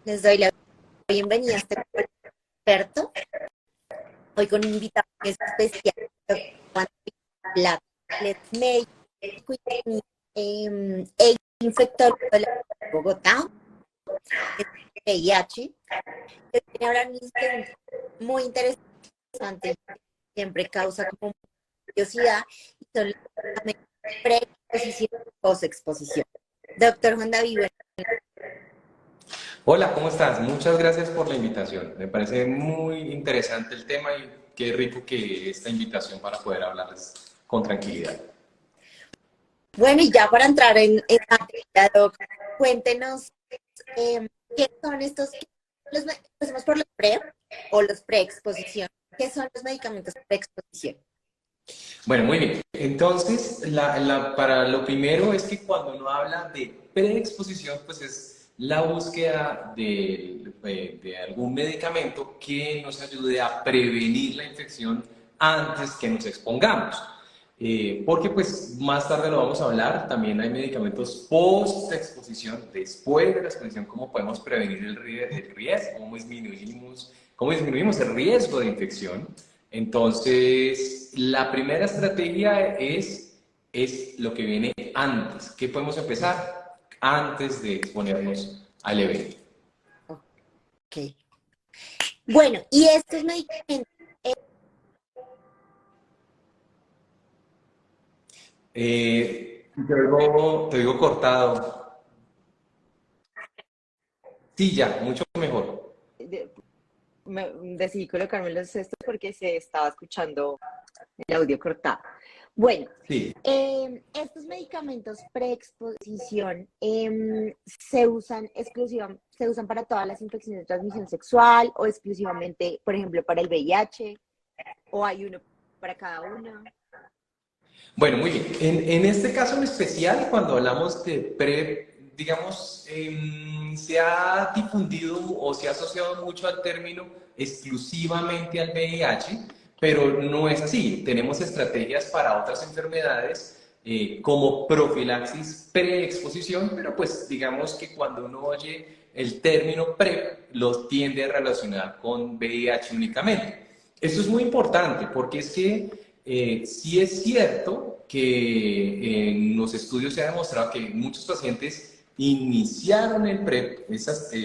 Les doy la bienvenida a este experto. Hoy con un invitado que es especial, doctor Juan Black, médico y infectólogo de la Bogotá, es VIH, que viene a hablarnos de un tema muy interesante, siempre causa como curiosidad, y son las pre-exposición y post-exposición. Doctor Juan David, bueno, Hola, ¿cómo estás? Muchas gracias por la invitación. Me parece muy interesante el tema y qué rico que esta invitación para poder hablarles con tranquilidad. bueno, y ya para entrar en materia, Doc, cuéntenos ¿qué son estos? Empecemos por los pre o los preexposición. ¿Qué son los medicamentos preexposición? Bueno, muy bien. Entonces, para lo primero es que cuando uno habla de preexposición, pues es la búsqueda de algún medicamento que nos ayude a prevenir la infección antes que nos expongamos. Porque pues más tarde lo vamos a hablar, también hay medicamentos post-exposición, después de la exposición, cómo podemos prevenir el riesgo, cómo disminuimos el riesgo de infección. Entonces, la primera estrategia es lo que viene antes. ¿Qué podemos empezar antes de exponernos al evento? Ok. Bueno, y estos medicamentos, Te digo cortado. Sí, ya, mucho mejor. de- Decidí colocarme los estos porque se estaba escuchando el audio cortado. Bueno, Sí. estos medicamentos preexposición se usan para todas las infecciones de transmisión sexual o exclusivamente, por ejemplo, para el VIH, o hay uno para cada una. Bueno, muy bien. En este caso en especial, cuando hablamos de PrEP, digamos, se ha difundido o se ha asociado mucho al término exclusivamente al VIH, pero no es así. Tenemos estrategias para otras enfermedades como profilaxis preexposición, pero pues digamos que cuando uno oye el término PrEP, lo tiende a relacionar con VIH únicamente. Esto es muy importante porque es que sí es cierto que en los estudios se ha demostrado que muchos pacientes iniciaron el PrEP,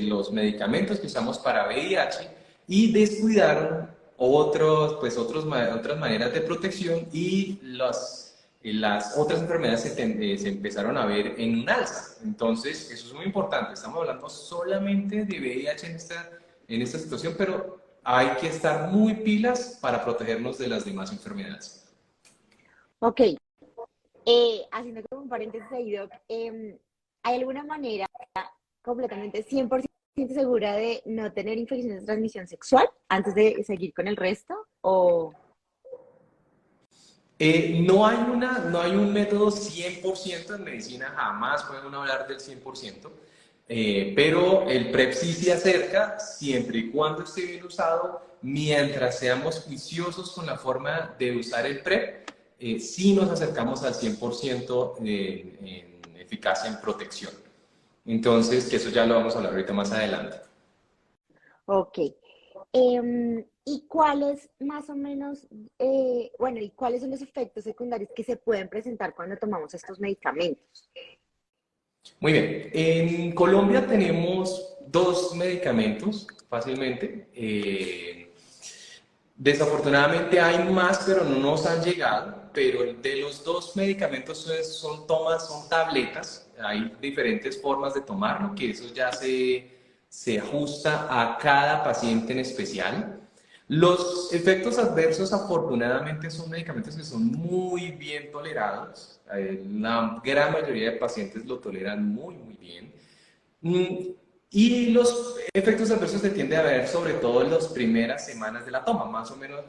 los medicamentos que usamos para VIH, y descuidaron otras maneras de protección y las otras enfermedades se empezaron a ver en un alza. Entonces, eso es muy importante. Estamos hablando solamente de VIH en esta situación, pero hay que estar muy pilas para protegernos de las demás enfermedades. Ok, haciendo como un paréntesis ahí, Doc, ¿hay alguna manera completamente 100% segura de no tener infecciones de transmisión sexual antes de seguir con el resto? O, No hay un método 100% en medicina, jamás puede uno hablar del 100%, pero el PrEP sí se acerca siempre y cuando esté bien usado, mientras seamos juiciosos con la forma de usar el PrEP, sí nos acercamos al 100% en eficacia en protección. Entonces, que eso ya lo vamos a hablar ahorita más adelante. ok. ¿Y cuáles más o menos, bueno, y cuáles son los efectos secundarios que se pueden presentar cuando tomamos estos medicamentos? Muy bien, en Colombia tenemos dos medicamentos fácilmente. Desafortunadamente hay más, pero no nos han llegado. Pero de los dos medicamentos son tabletas. Hay diferentes formas de tomarlo, que eso ya se ajusta a cada paciente en especial. Los efectos adversos, afortunadamente, son medicamentos que son muy bien tolerados. La gran mayoría de pacientes lo toleran muy, muy bien. Mm, Y los efectos adversos se tienden a ver sobre todo en las primeras semanas de la toma, más o menos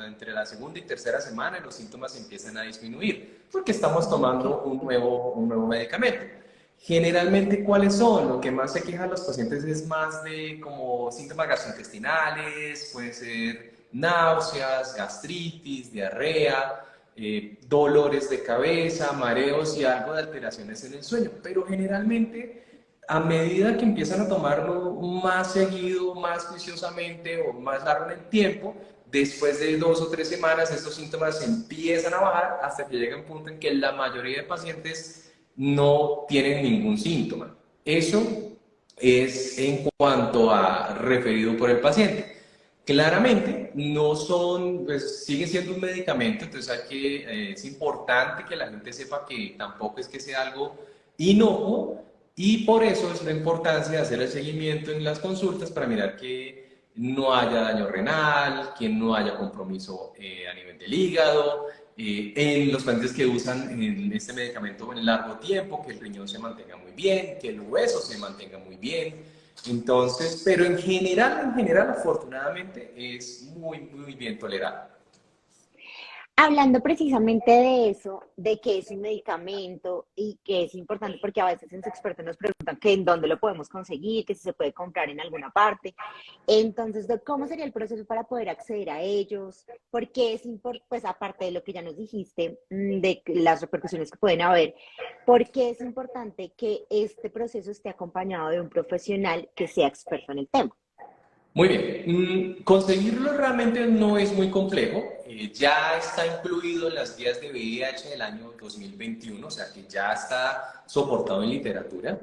entre la segunda y tercera semana los síntomas empiezan a disminuir, porque estamos Ok. tomando un nuevo medicamento. Generalmente, ¿cuáles son? Lo que más se quejan los pacientes es más de como síntomas gastrointestinales, puede ser náuseas, gastritis, diarrea, dolores de cabeza, mareos y algo de alteraciones en el sueño, pero generalmente a medida que empiezan a tomarlo más seguido, más juiciosamente o más largo en el tiempo, después de 2 o 3 semanas, estos síntomas empiezan a bajar hasta que llega un punto en que la mayoría de pacientes no tienen ningún síntoma. Eso es en cuanto a referido por el paciente. Claramente, no son, pues siguen siendo un medicamento, entonces es importante que la gente sepa que tampoco es que sea algo inocuo, y por eso es la importancia de hacer el seguimiento en las consultas para mirar que no haya daño renal, que no haya compromiso a nivel del hígado, en los pacientes que usan este medicamento en largo tiempo, que el riñón se mantenga muy bien, que el hueso se mantenga muy bien. Entonces, pero en general, afortunadamente, es muy, muy bien tolerado. Hablando precisamente de eso, de que es un medicamento y que es importante, porque a veces los expertos nos preguntan que en dónde lo podemos conseguir, que si se puede comprar en alguna parte. Entonces, ¿cómo sería el proceso para poder acceder a ellos? Porque es importante, pues aparte de lo que ya nos dijiste, de las repercusiones que pueden haber, porque es importante que este proceso esté acompañado de un profesional que sea experto en el tema. Muy bien, conseguirlo realmente no es muy complejo, ya está incluido en las guías de VIH del año 2021, o sea que ya está soportado en literatura,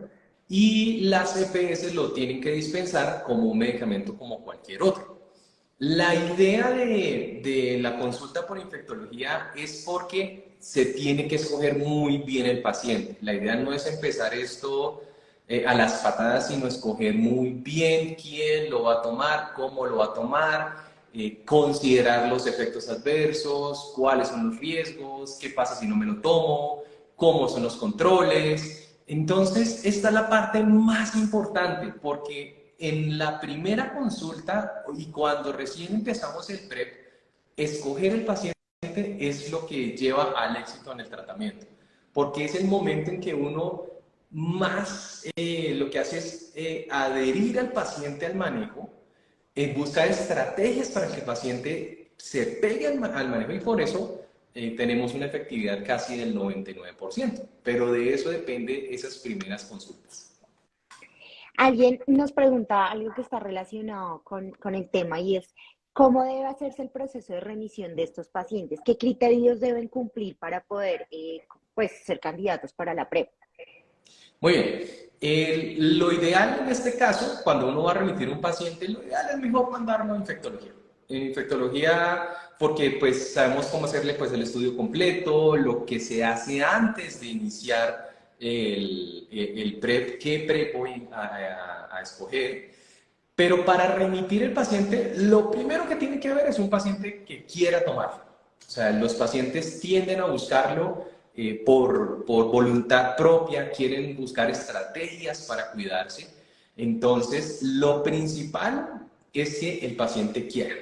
y las EPS lo tienen que dispensar como un medicamento como cualquier otro. La idea de la consulta por infectología es porque se tiene que escoger muy bien el paciente. La idea no es empezar esto a las patadas, sino escoger muy bien quién lo va a tomar, cómo lo va a tomar, considerar los efectos adversos, cuáles son los riesgos, qué pasa si no me lo tomo, cómo son los controles. Entonces, esta es la parte más importante porque en la primera consulta y cuando recién empezamos el PrEP, escoger el paciente es lo que lleva al éxito en el tratamiento, porque es el momento en que uno más lo que hace es adherir al paciente al manejo, buscar estrategias para que el paciente se pegue al manejo, y por eso tenemos una efectividad casi del 99%, pero de eso depende esas primeras consultas. Alguien nos pregunta algo que está relacionado con el tema y es, ¿cómo debe hacerse el proceso de remisión de estos pacientes? ¿Qué criterios deben cumplir para poder pues, ser candidatos para la PrEP? Muy bien. Lo ideal en este caso, cuando uno va a remitir un paciente, lo ideal es mejor mandarlo a infectología. En infectología, porque pues sabemos cómo hacerle pues el estudio completo, lo que se hace antes de iniciar el PrEP, qué PrEP voy a escoger. Pero para remitir el paciente, lo primero que tiene que haber es un paciente que quiera tomarlo. O sea, los pacientes tienden a buscarlo por voluntad propia, quieren buscar estrategias para cuidarse. Entonces, lo principal es que el paciente quiera.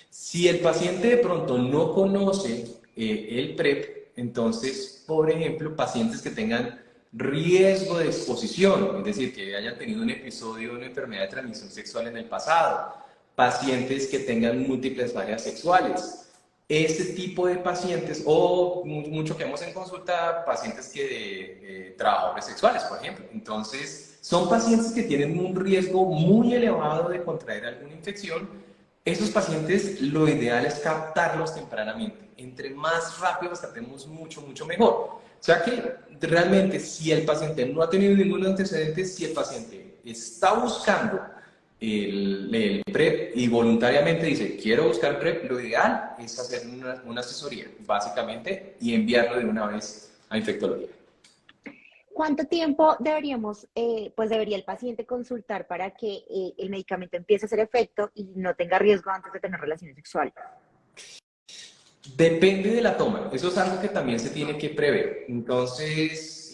Si el paciente de pronto no conoce el PrEP, entonces, por ejemplo, pacientes que tengan riesgo de exposición, es decir, que hayan tenido un episodio de una enfermedad de transmisión sexual en el pasado, pacientes que tengan múltiples varias sexuales, ese tipo de pacientes, o mucho que vemos en consulta, pacientes que trabajadores sexuales, por ejemplo. Entonces, son pacientes que tienen un riesgo muy elevado de contraer alguna infección. Esos pacientes, lo ideal es captarlos tempranamente. Entre más rápido los tratemos, mucho, mucho mejor. O sea que realmente, si el paciente no ha tenido ningún antecedente, si el paciente está buscando el PrEP y voluntariamente dice, quiero buscar PrEP, lo ideal es hacer una asesoría, básicamente, y enviarlo de una vez a infectología. ¿Cuánto tiempo deberíamos, pues debería el paciente consultar para que el medicamento empiece a hacer efecto y no tenga riesgo antes de tener relaciones sexuales? Depende de la toma, eso es algo que también se tiene que prever. Entonces,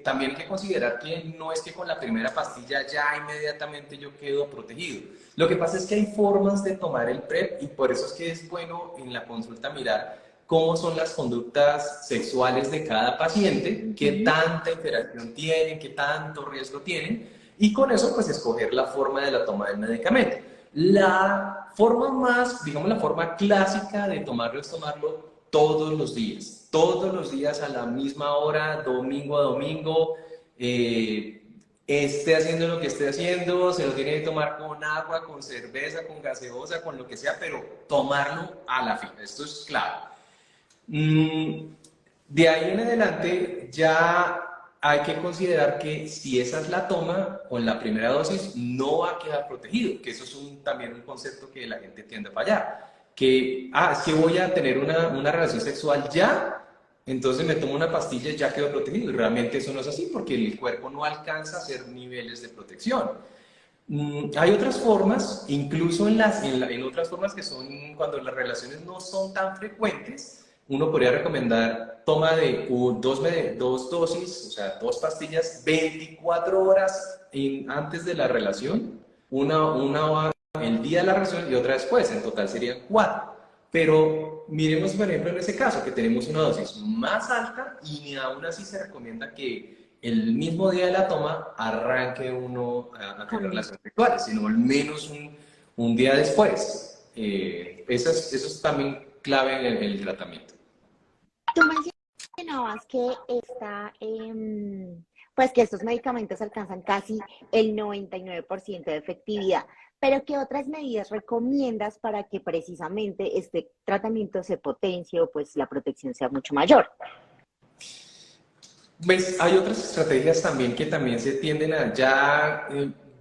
también hay que considerar que no es que con la primera pastilla ya inmediatamente yo quedo protegido. Lo que pasa es que hay formas de tomar el PrEP y por eso es que es bueno en la consulta mirar cómo son las conductas sexuales de cada paciente, qué tanta interacción tienen, qué tanto riesgo tienen, y con eso pues escoger la forma de la toma del medicamento. La forma más, digamos, la forma clásica de tomarlo es tomarlo todos los días a la misma hora, domingo a domingo. esté haciendo lo que esté haciendo, se lo tiene que tomar con agua, con cerveza, con gaseosa, con lo que sea, pero tomarlo a la fija. Esto es clave. Mm, de ahí en adelante ya hay que considerar que si esa es la toma con la primera dosis, no va a quedar protegido, que eso es también un concepto que la gente tiende a fallar. Que, si voy a tener una relación sexual ya, entonces me tomo una pastilla y ya quedo protegido. Y realmente eso no es así porque el cuerpo no alcanza a hacer niveles de protección. Hay otras formas, incluso en otras formas que son cuando las relaciones no son tan frecuentes, uno podría recomendar toma de dos dosis, o sea, dos pastillas 24 horas antes de la relación, una el día de la relación y otra después, en total serían cuatro. Pero miremos, por ejemplo, en ese caso, que tenemos una dosis más alta y aún así se recomienda que el mismo día de la toma arranque uno a tener Con- relaciones sexuales, sino al menos un día después. Eso es también clave en el tratamiento. Tú mencionabas que pues que estos medicamentos alcanzan casi el 99% de efectividad, pero ¿qué otras medidas recomiendas para que precisamente este tratamiento se potencie o pues la protección sea mucho mayor? Pues hay otras estrategias también que también se tienden a ya,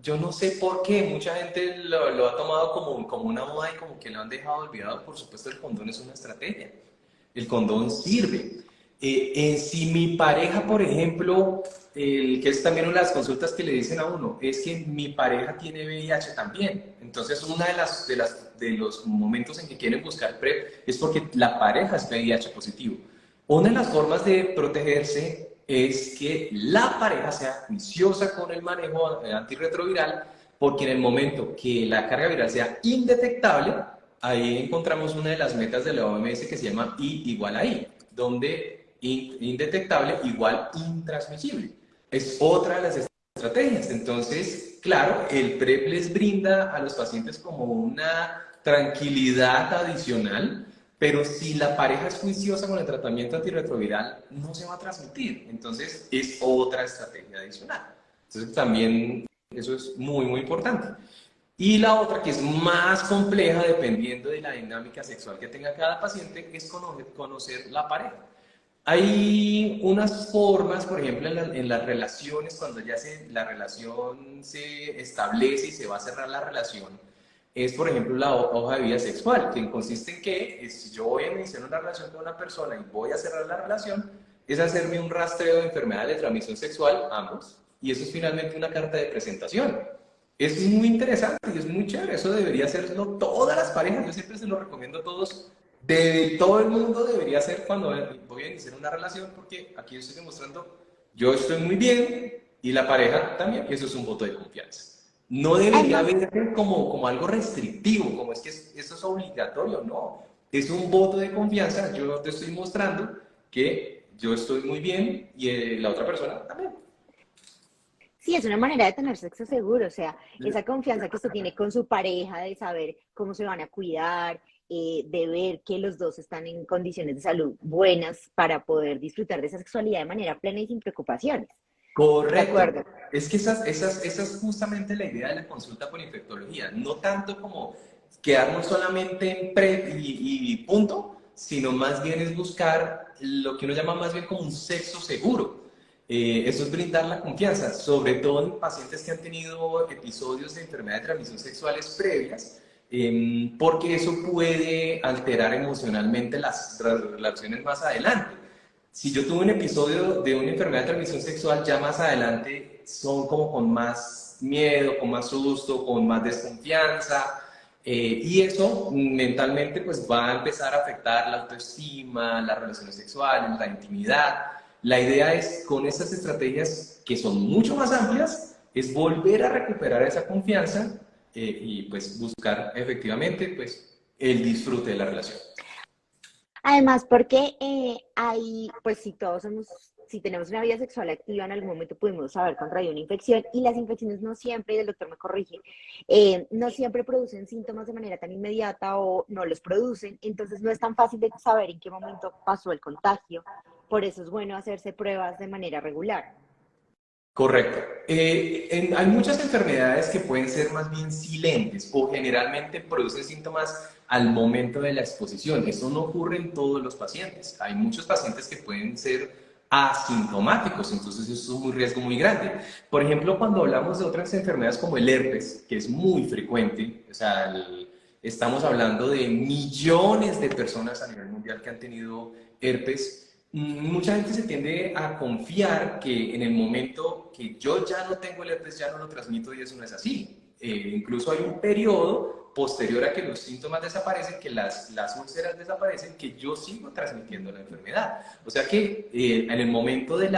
yo no sé por qué, mucha gente lo ha tomado como una moda y como que lo han dejado olvidado. Por supuesto, el condón es una estrategia, el condón sirve. Si mi pareja, por ejemplo, que es también una de las consultas que le dicen a uno, es que mi pareja tiene VIH también. Entonces, una de los momentos en que quieren buscar PrEP es porque la pareja es VIH positivo. Una de las formas de protegerse es que la pareja sea juiciosa con el manejo antirretroviral, porque en el momento que la carga viral sea indetectable, ahí encontramos una de las metas de la OMS que se llama I igual a I, donde indetectable igual intransmisible. Es otra de las estrategias. Entonces, claro, el PrEP les brinda a los pacientes como una tranquilidad adicional, pero si la pareja es juiciosa con el tratamiento antirretroviral, no se va a transmitir. Entonces, es otra estrategia adicional. Entonces, también eso es muy, muy importante. Y la otra, que es más compleja, dependiendo de la dinámica sexual que tenga cada paciente, es conocer la pareja. Hay unas formas, por ejemplo, en las relaciones, cuando ya la relación se establece y se va a cerrar la relación, es, por ejemplo, la hoja de vida sexual, que consiste en que si yo voy a iniciar una relación con una persona y voy a cerrar la relación, es hacerme un rastreo de enfermedades de transmisión sexual, ambos, y eso es finalmente una carta de presentación. Es muy interesante y es muy chévere, eso debería hacerlo todas las parejas, yo siempre se lo recomiendo a todos, todo el mundo debería hacer cuando voy a iniciar una relación, porque aquí estoy demostrando, yo estoy muy bien y la pareja también, y eso es un voto de confianza. No debería Además, verse como algo restrictivo, como es que eso es obligatorio, no. Es un voto de confianza, yo te estoy mostrando que yo estoy muy bien y la otra persona también. sí, es una manera de tener sexo seguro, o sea, esa confianza que usted tiene con su pareja, de saber cómo se van a cuidar, de ver que los dos están en condiciones de salud buenas para poder disfrutar de esa sexualidad de manera plena y sin preocupaciones. De Correcto. acuerdo. Es que esa es justamente la idea de la consulta por infectología. No tanto como quedarnos solamente en PrEP y punto, sino más bien es buscar lo que uno llama más bien como un sexo seguro. Eso es brindar la confianza, sobre todo en pacientes que han tenido episodios de enfermedad de transmisión sexuales previas, porque eso puede alterar emocionalmente las relaciones más adelante. Si yo tuve un episodio de una enfermedad de transmisión sexual, ya más adelante son como con más miedo, con más susto, con más desconfianza, y eso mentalmente pues va a empezar a afectar la autoestima, las relaciones sexuales, la intimidad. La idea es, con estas estrategias que son mucho más amplias, es volver a recuperar esa confianza, y pues buscar efectivamente pues el disfrute de la relación. Además, porque pues si todos somos, si tenemos una vida sexual activa, en algún momento pudimos haber contraído una infección y las infecciones no siempre, y el doctor me corrige, no siempre producen síntomas de manera tan inmediata o no los producen, entonces no es tan fácil de saber en qué momento pasó el contagio. Por eso es bueno hacerse pruebas de manera regular. Correcto. Hay muchas enfermedades que pueden ser más bien silentes o generalmente producen síntomas al momento de la exposición. Eso no ocurre en todos los pacientes. Hay muchos pacientes que pueden ser asintomáticos, entonces eso es un riesgo muy grande. Por ejemplo, cuando hablamos de otras enfermedades como el herpes, que es muy frecuente, o sea, estamos hablando de millones de personas a nivel mundial que han tenido herpes. Mucha gente se tiende a confiar que en el momento que yo ya no tengo el herpes, ya no lo transmito y eso no es así. Incluso hay un periodo posterior a que los síntomas desaparecen, que las úlceras desaparecen, que yo sigo transmitiendo la enfermedad. O sea que en el momento del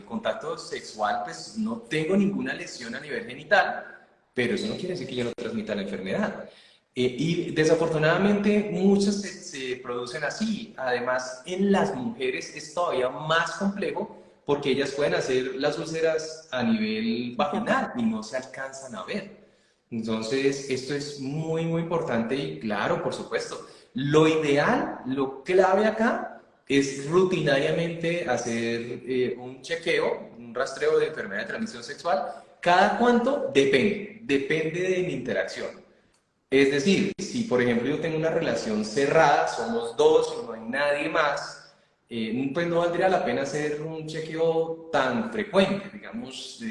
contacto sexual, pues no tengo ninguna lesión a nivel genital, pero eso no quiere decir que yo no transmita la enfermedad. Y desafortunadamente muchas se producen así. Además, en las mujeres es todavía más complejo porque ellas pueden hacer las úlceras a nivel vaginal y no se alcanzan a ver. Entonces, esto es muy, muy importante y claro, por supuesto, lo ideal, lo clave acá es rutinariamente hacer un chequeo, un rastreo de enfermedad de transmisión sexual. ¿Cada cuánto? Depende de mi interacción. Es decir, si por ejemplo yo tengo una relación cerrada, somos dos y no hay nadie más, pues no valdría la pena hacer un chequeo tan frecuente, digamos,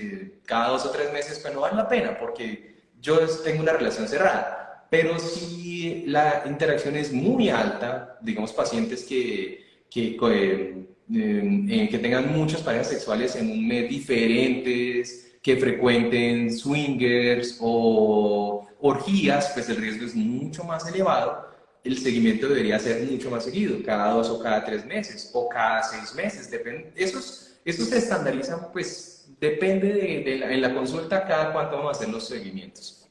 cada 2 o 3 meses, pues no vale la pena porque yo tengo una relación cerrada. Pero si la interacción es muy alta, digamos pacientes que tengan muchas parejas sexuales en un mes diferentes, que frecuenten swingers o orgías, pues el riesgo es mucho más elevado. El seguimiento debería ser mucho más seguido, cada 2 o cada 3 meses o cada 6 meses. Esos se estandarizan, pues depende en la consulta cada cuánto vamos a hacer los seguimientos.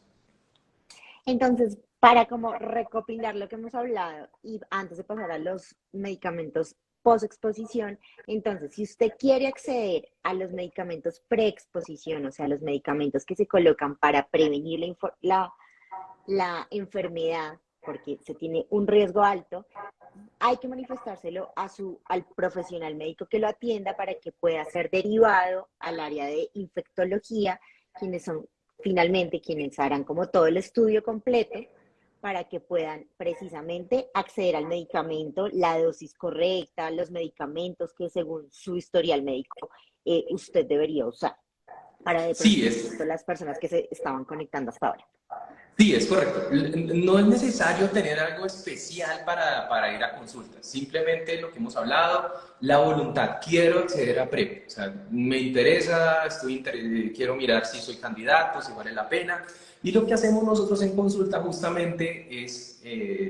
Entonces, para como recopilar lo que hemos hablado y antes de pasar a los medicamentos post-exposición, entonces, si usted quiere acceder a los medicamentos pre-exposición, o sea, los medicamentos que se colocan para prevenir la enfermedad, porque se tiene un riesgo alto, hay que manifestárselo al profesional médico que lo atienda para que pueda ser derivado al área de infectología, quienes son finalmente quienes harán como todo el estudio completo para que puedan precisamente acceder al medicamento, la dosis correcta, los medicamentos que según su historial médico usted debería usar para de Sí, pronto las personas que se estaban conectando hasta ahora. Sí, es correcto. No es necesario tener algo especial para ir a consultas. Simplemente lo que hemos hablado, la voluntad. Quiero acceder a PrEP. O sea, me interesa, quiero mirar si soy candidato, si vale la pena. Y lo que hacemos nosotros en consulta justamente es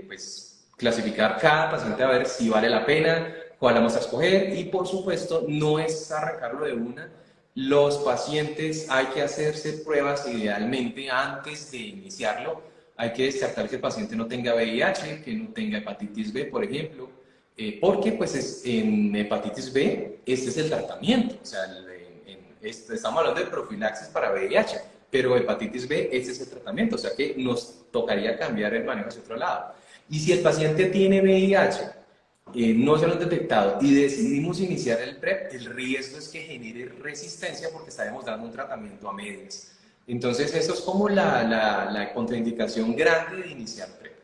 pues, clasificar cada paciente a ver si vale la pena, cuál vamos a escoger. Y por supuesto, no es arrancarlo de una. Los pacientes hay que hacerse pruebas idealmente antes de iniciarlo. Hay que descartar que el paciente no tenga VIH, que no tenga hepatitis B, por ejemplo, porque pues en hepatitis B este es el tratamiento. O sea, estamos hablando de profilaxis para VIH, pero hepatitis B este es el tratamiento. O sea que nos tocaría cambiar el manejo hacia otro lado. Y si el paciente tiene VIH, no se lo han detectado y decidimos iniciar el PrEP, el riesgo es que genere resistencia porque estaremos dando un tratamiento a medias. Entonces, eso es como la contraindicación grande de iniciar PrEP,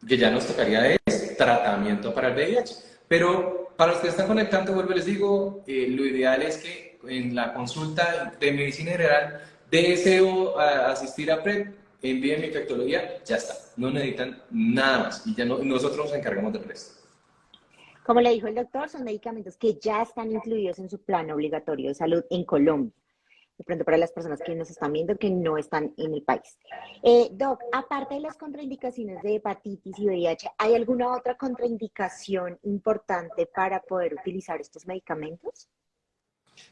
que ya nos tocaría es tratamiento para el VIH. Pero para los que están conectando, vuelvo y les digo, lo ideal es que en la consulta de medicina general deseo asistir a PrEP, envíen mi infectología, ya está, no necesitan nada más y ya nosotros nos encargamos del resto. Como le dijo el doctor, son medicamentos que ya están incluidos en su plan obligatorio de salud en Colombia. De pronto para las personas que nos están viendo que no están en el país. Doc, aparte de las contraindicaciones de hepatitis y VIH, ¿hay alguna otra contraindicación importante para poder utilizar estos medicamentos?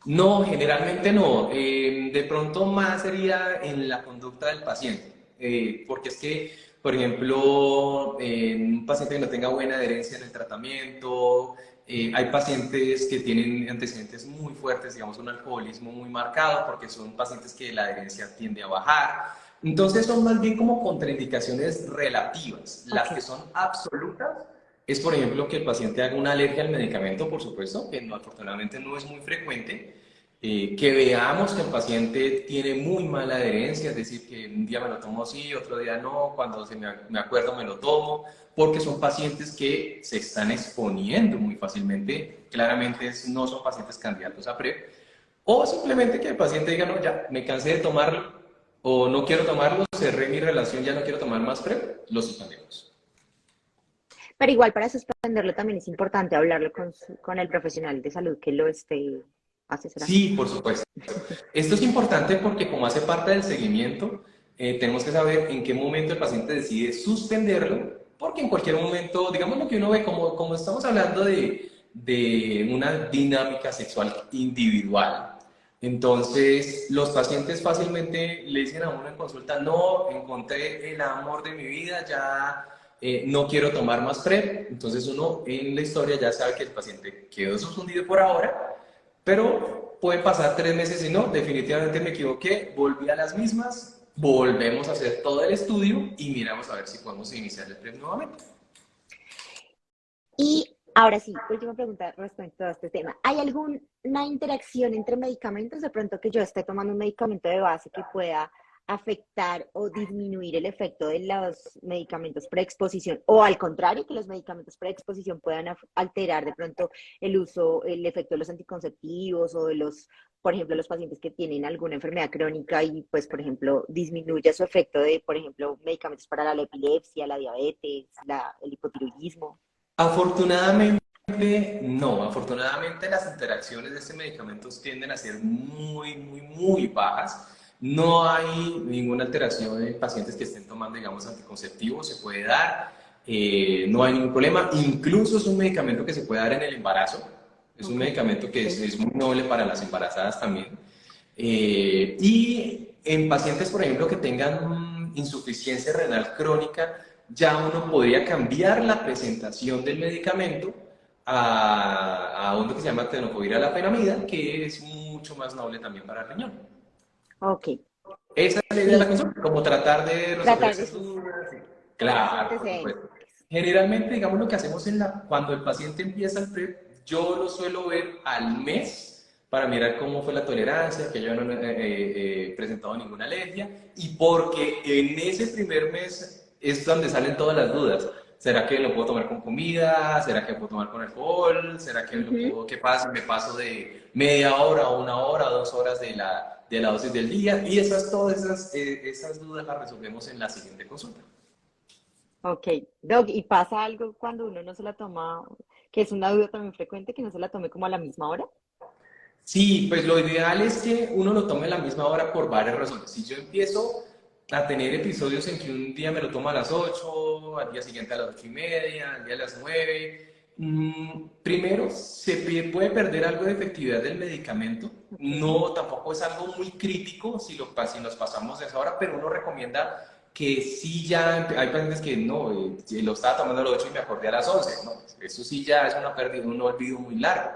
No, generalmente no. De pronto más sería en la conducta del paciente, porque es que, por ejemplo, un paciente que no tenga buena adherencia en el tratamiento, hay pacientes que tienen antecedentes muy fuertes, digamos un alcoholismo muy marcado, porque son pacientes que la adherencia tiende a bajar. Entonces son más bien como contraindicaciones relativas. Las que son absolutas es, por ejemplo, que el paciente haga una alergia al medicamento, por supuesto, que no, afortunadamente no es muy frecuente, que veamos que el paciente tiene muy mala adherencia, es decir, que un día me lo tomo sí, otro día no, cuando me acuerdo me lo tomo, porque son pacientes que se están exponiendo muy fácilmente, claramente no son pacientes candidatos a PrEP, o simplemente que el paciente diga, no, ya, me cansé de tomarlo, o no quiero tomarlo, cerré mi relación, ya no quiero tomar más PrEP, lo suspendemos. Pero igual para suspenderlo también es importante hablarlo con el profesional de salud que lo esté asesorando. Sí, por supuesto. Esto es importante porque como hace parte del seguimiento, tenemos que saber en qué momento el paciente decide suspenderlo, porque en cualquier momento, digamos lo que uno ve, como estamos hablando de una dinámica sexual individual, entonces los pacientes fácilmente le dicen a uno en consulta, no, encontré el amor de mi vida, ya no quiero tomar más PrEP, entonces uno en la historia ya sabe que el paciente quedó suspendido por ahora, pero puede pasar 3 meses y no, definitivamente me equivoqué, volví a las mismas, volvemos a hacer todo el estudio y miramos a ver si podemos iniciar el PrEP nuevamente. Y ahora sí, última pregunta respecto a este tema. ¿Hay alguna interacción entre medicamentos? De pronto que yo esté tomando un medicamento de base que pueda afectar o disminuir el efecto de los medicamentos preexposición, o al contrario, que los medicamentos preexposición puedan alterar de pronto el uso, el efecto de los anticonceptivos o de los, por ejemplo, los pacientes que tienen alguna enfermedad crónica y pues, por ejemplo, disminuye su efecto de, por ejemplo, medicamentos para la epilepsia, la diabetes, el hipotiroidismo. Afortunadamente, no. Afortunadamente, las interacciones de este medicamento tienden a ser muy, muy, muy bajas. No hay ninguna alteración en pacientes que estén tomando, digamos, anticonceptivos, se puede dar, no hay ningún problema. Incluso es un medicamento que se puede dar en el embarazo. Es un Ok, medicamento que sí. es muy noble para las embarazadas también. Y en pacientes, por ejemplo, que tengan insuficiencia renal crónica, ya uno podría cambiar la presentación del medicamento a uno que se llama tenofovir-alafenamida, que es mucho más noble también para el riñón. Ok, Esa es la idea de la listo. consulta, como tratar de resolver Tratar de esas sus, dudas. de sus Claro, por antecedentes. supuesto. Generalmente, digamos, lo que hacemos cuando el paciente empieza el PrEP, yo lo suelo ver al mes para mirar cómo fue la tolerancia, que yo no he presentado ninguna alergia, y porque en ese primer mes es donde salen todas las dudas. ¿Será que lo puedo tomar con comida? ¿Será que lo puedo tomar con alcohol? ¿Será que lo Ujú. puedo, qué pasa si me paso de media hora o 1 hora o 2 horas de la dosis del día? Y todas esas dudas las resolvemos en la siguiente consulta. Ok, Doc, ¿y pasa algo cuando uno no se la toma, que es una duda también frecuente, que no se la tome como a la misma hora? Sí, pues lo ideal es que uno lo tome a la misma hora por varias razones. Si yo empiezo a tener episodios en que un día me lo tomo a las 8, al día siguiente a las 8:30, al día a las 9, primero puede perder algo de efectividad del medicamento. Ok, No, tampoco es algo muy crítico si nos pasamos de esa hora, pero uno recomienda que sí ya, hay pacientes que no, lo estaba tomando a las 8 y me acordé a las 11, no, eso sí ya es una pérdida, un olvido muy largo.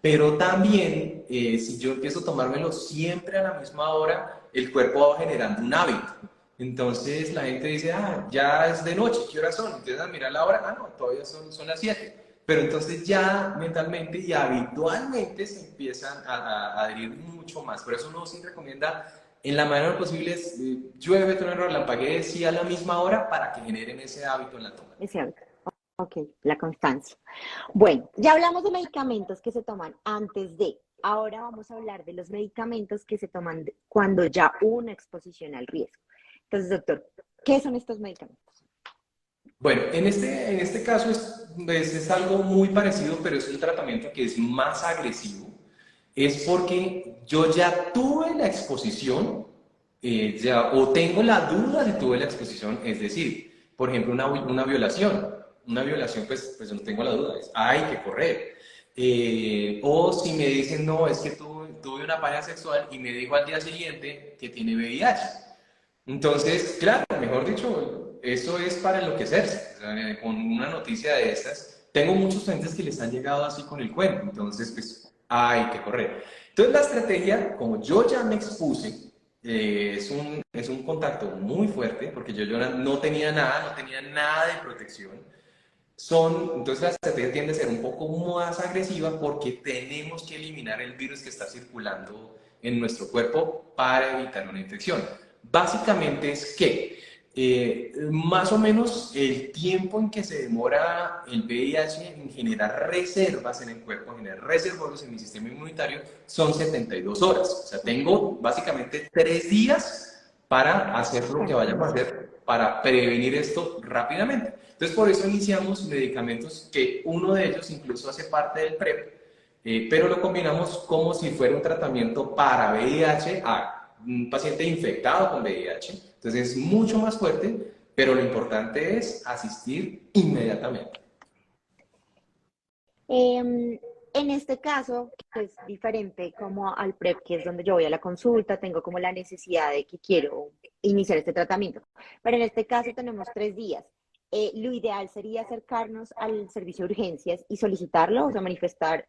Pero también, si yo empiezo a tomármelo siempre a la misma hora, el cuerpo va generando un hábito. Entonces la gente dice, ah, ya es de noche, ¿qué horas son? Entonces a mirar la hora, ah, no, todavía son las 7. Pero entonces ya mentalmente y habitualmente se empiezan a adherir mucho más. Por eso uno sí recomienda, en la manera posible, llueve, trueno, relampaguee, sí a la misma hora para que generen ese hábito en la toma. ese hábito. Ok, la constancia. Bueno, ya hablamos de medicamentos que se toman antes de. Ahora vamos a hablar de los medicamentos que se toman cuando ya hubo una exposición al riesgo. Entonces, doctor, ¿qué son estos medicamentos? Bueno, en este caso es algo muy parecido, pero es un tratamiento que es más agresivo. Es porque yo ya tuve la exposición, o tengo la duda de tuve la exposición, es decir, por ejemplo, una violación. Una violación, pues no tengo la duda, hay que correr. O si me dicen, no, es que tuve una pareja sexual y me dijo al día siguiente que tiene VIH. Entonces, claro, mejor dicho, eso es para enloquecerse. O sea, con una noticia de estas, tengo muchos clientes que les han llegado así con el cuento, entonces, pues, hay que correr. Entonces, la estrategia, como yo ya me expuse, es un contacto muy fuerte, porque yo no tenía nada de protección. entonces la estrategia tiende a ser un poco más agresiva porque tenemos que eliminar el virus que está circulando en nuestro cuerpo para evitar una infección. Básicamente es que más o menos el tiempo en que se demora el VIH en generar reservas en el cuerpo, generar reservorios en mi sistema inmunitario, son 72 horas. O sea, tengo básicamente 3 días para hacer lo que vayamos a hacer para prevenir esto rápidamente. Entonces, por eso iniciamos medicamentos que uno de ellos incluso hace parte del PrEP, pero lo combinamos como si fuera un tratamiento para VIH a un paciente infectado con VIH. Entonces, es mucho más fuerte, pero lo importante es asistir inmediatamente. En este caso, que es diferente como al PrEP, que es donde yo voy a la consulta, tengo como la necesidad de que quiero iniciar este tratamiento. Pero en este caso tenemos 3 días. Lo ideal sería acercarnos al servicio de urgencias y solicitarlo, o sea, manifestar.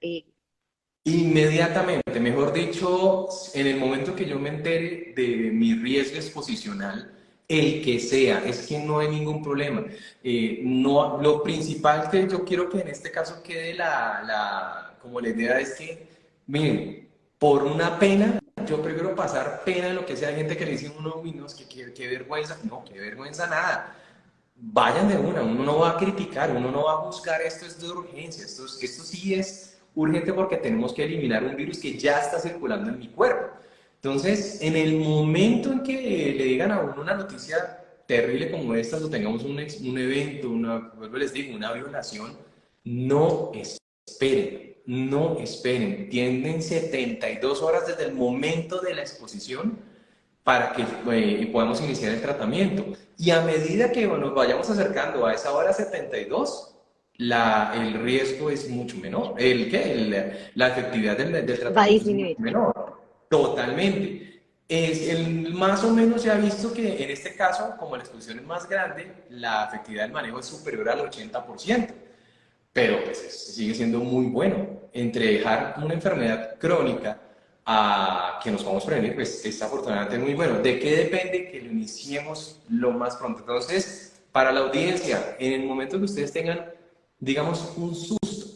Inmediatamente, mejor dicho, en el momento que yo me entere de mi riesgo exposicional, el que sea, es que no hay ningún problema. No, lo principal que yo quiero que en este caso quede como la idea es que, miren, por una pena, yo prefiero pasar pena en lo que sea. Hay gente que le dice a uno, uy, no, es que qué vergüenza. No, qué vergüenza nada. Vayan de una, uno no va a criticar, uno no va a buscar esto es de urgencia, esto sí es urgente porque tenemos que eliminar un virus que ya está circulando en mi cuerpo. Entonces, en el momento en que le digan a uno una noticia terrible como esta, o tengamos un evento, vuelvo les digo, una violación, no esperen, no esperen. Tienen 72 horas desde el momento de la exposición para que podamos iniciar el tratamiento. Y a medida que nos vayamos acercando a esa hora 72, el riesgo es mucho menor. La efectividad del Va a tratamiento es mucho disminuir. menor. Totalmente. Más o menos se ha visto que en este caso, como la exposición es más grande, la efectividad del manejo es superior al 80%. Pero pues sigue siendo muy bueno. Entre dejar una enfermedad crónica a que nos podamos prevenir, pues es afortunadamente muy bueno. ¿De qué depende? Que lo iniciemos lo más pronto. Entonces, para la audiencia, en el momento que ustedes tengan, digamos, un susto,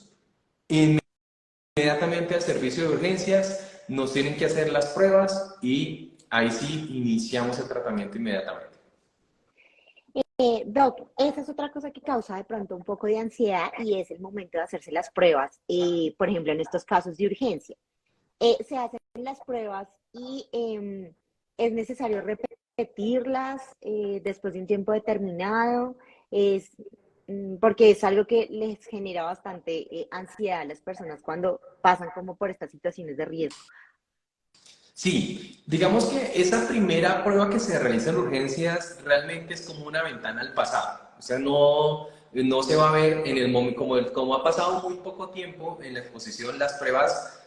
inmediatamente al servicio de urgencias, nos tienen que hacer las pruebas y ahí sí iniciamos el tratamiento inmediatamente. Doc, esa es otra cosa que causa de pronto un poco de ansiedad y es el momento de hacerse las pruebas, por ejemplo, en estos casos de urgencia. Se hacen las pruebas y es necesario repetirlas después de un tiempo determinado, porque es algo que les genera bastante ansiedad a las personas cuando pasan como por estas situaciones de riesgo. Sí, digamos que esa primera prueba que se realiza en urgencias realmente es como una ventana al pasado. O sea, no se va a ver en el momento, como ha pasado muy poco tiempo en la exposición, las pruebas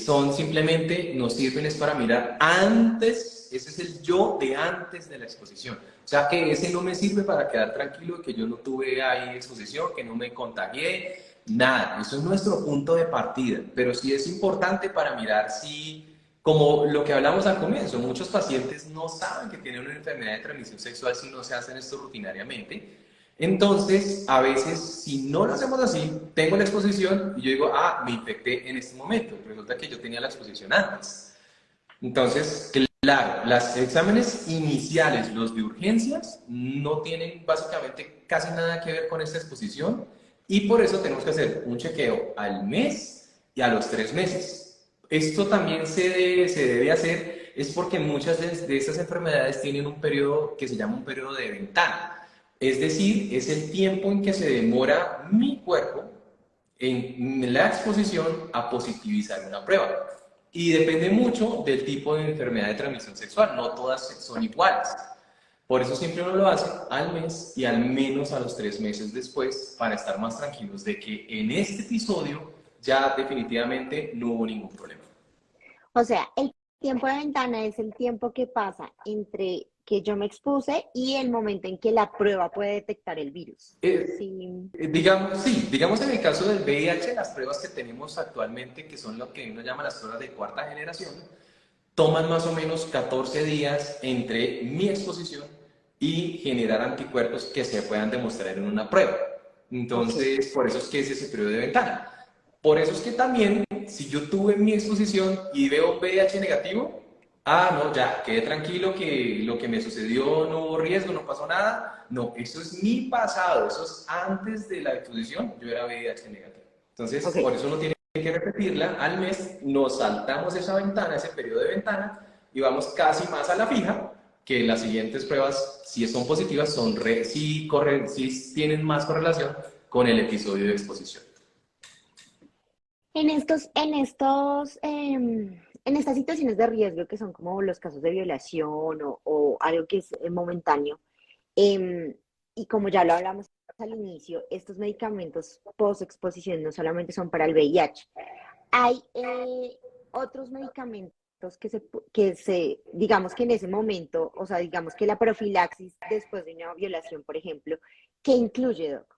son simplemente, nos sirven es para mirar antes, ese es el yo de antes de la exposición. O sea, que ese no me sirve para quedar tranquilo de que yo no tuve ahí exposición, que no me contagié, nada. Eso es nuestro punto de partida, pero sí es importante para mirar si como lo que hablamos al comienzo, muchos pacientes no saben que tienen una enfermedad de transmisión sexual si no se hacen esto rutinariamente. Entonces, a veces, si no lo hacemos así, tengo la exposición y yo digo, ah, me infecté en este momento. Resulta que yo tenía la exposición antes. Entonces, claro, los exámenes iniciales, los de urgencias, no tienen básicamente casi nada que ver con esta exposición y por eso tenemos que hacer un chequeo al mes y a los 3 meses. Esto también se debe hacer es porque muchas de estas enfermedades tienen un periodo que se llama un periodo de ventana. Es decir, es el tiempo en que se demora mi cuerpo en la exposición a positivizar una prueba. Y depende mucho del tipo de enfermedad de transmisión sexual, no todas son iguales. Por eso siempre uno lo hace al mes y al menos a los 3 meses después para estar más tranquilos de que en este episodio ya definitivamente no hubo ningún problema. O sea, el tiempo de ventana es el tiempo que pasa entre que yo me expuse y el momento en que la prueba puede detectar el virus. Sí. Digamos en el caso del VIH, las pruebas que tenemos actualmente, que son lo que uno llama las pruebas de cuarta generación, toman más o menos 14 días entre mi exposición y generar anticuerpos que se puedan demostrar en una prueba. Ok. Entonces, por eso es que es ese periodo de ventana. Por eso es que también, si yo tuve mi exposición y veo VIH negativo, no, ya, quedé tranquilo que lo que me sucedió no hubo riesgo, no pasó nada. No, eso es mi pasado, eso es antes de la exposición, yo era VIH negativo. Entonces, Ok. por eso uno tiene que repetirla al mes, nos saltamos esa ventana, ese periodo de ventana, y vamos casi más a la fija, que las siguientes pruebas, si son positivas, sí, sí tienen más correlación con el episodio de exposición. En estas situaciones de riesgo que son como los casos de violación o algo que es momentáneo, em, y como ya lo hablamos al inicio, estos medicamentos post-exposición no solamente son para el VIH. Hay otros medicamentos digamos que en ese momento, o sea, digamos que la profilaxis después de una violación, por ejemplo, ¿qué incluye, Doc?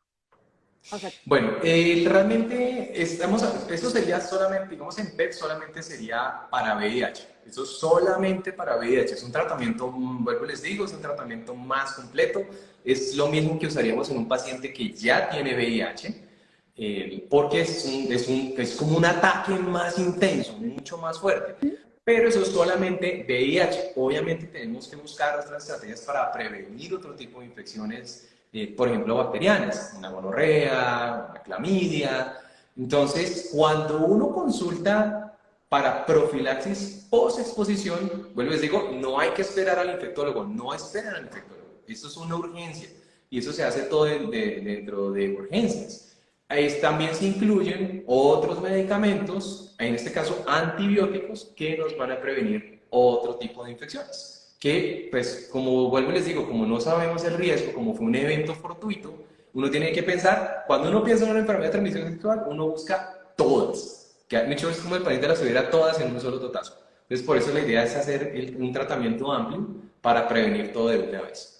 O sea, Bueno, realmente eso sería solamente, digamos en PET solamente sería para VIH. Eso es solamente para VIH. Es un tratamiento, vuelvo y les digo, es un tratamiento más completo. Es lo mismo que usaríamos en un paciente que ya tiene VIH, porque es como un ataque más intenso, mucho más fuerte. Pero eso es solamente VIH. Obviamente tenemos que buscar otras estrategias para prevenir otro tipo de infecciones, por ejemplo, bacterianas, una gonorrea, una clamidia. Entonces, cuando uno consulta para profilaxis post-exposición, vuelvo y les digo, no hay que esperar al infectólogo, no esperen al infectólogo. Eso es una urgencia y eso se hace todo dentro de urgencias. Ahí también se incluyen otros medicamentos, en este caso antibióticos, que nos van a prevenir otro tipo de infecciones. Que, pues, como vuelvo y les digo, como no sabemos el riesgo, como fue un evento fortuito, uno tiene que pensar, cuando uno piensa en una enfermedad de transmisión sexual, uno busca todas. Que han hecho es como el paciente las tuviera todas en un solo totazo. Entonces, por eso la idea es hacer un tratamiento amplio para prevenir todo de una vez.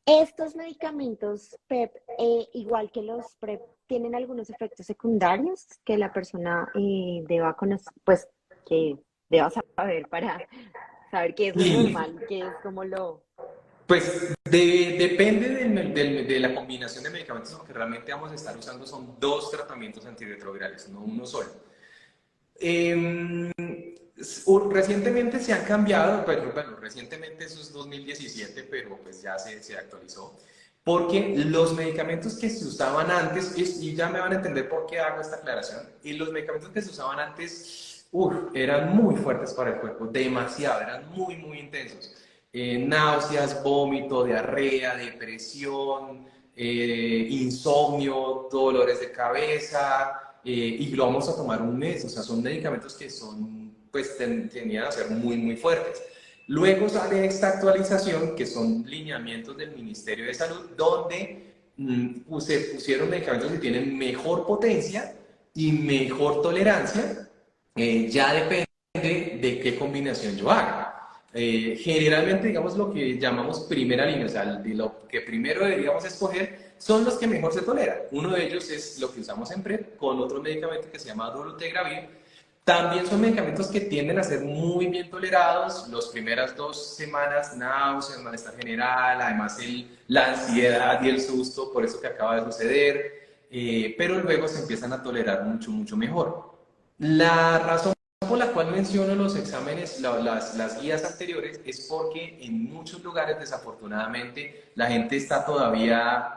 estos medicamentos PEP, igual que los PrEP, tienen algunos efectos secundarios que la persona deba conocer, pues que deba saber para saber qué es lo Y normal y qué es como lo... pues depende de la combinación de medicamentos, porque realmente vamos a estar usando son dos tratamientos antirretrovirales, no uno solo. Eh, Recientemente se han cambiado, pero bueno, recientemente eso es 2017, pero pues ya se actualizó, porque los medicamentos que se usaban antes, y ya me van a entender por qué hago esta aclaración, y los medicamentos que se usaban antes, eran muy fuertes para el cuerpo, demasiado, eran muy, muy intensos. Náuseas, vómito, diarrea, depresión, insomnio, dolores de cabeza, y lo vamos a tomar un mes. O sea, son medicamentos que son, pues, tenían a ser muy, muy fuertes. Luego sale esta actualización, que son lineamientos del Ministerio de Salud, donde se pusieron medicamentos que tienen mejor potencia y mejor tolerancia. Ya depende de qué combinación yo haga. Generalmente, digamos, lo que llamamos primera línea, o sea, de lo que primero deberíamos escoger, son los que mejor se toleran. Uno de ellos es lo que usamos en PrEP, con otro medicamento que se llama dolutegravir. También son medicamentos que tienden a ser muy bien tolerados. Las primeras 2 semanas, náuseas, malestar general, además la ansiedad y el susto por eso que acaba de suceder, pero luego se empiezan a tolerar mucho, mucho mejor. La razón por la cual menciono los exámenes, las guías anteriores, es porque en muchos lugares, desafortunadamente, la gente está todavía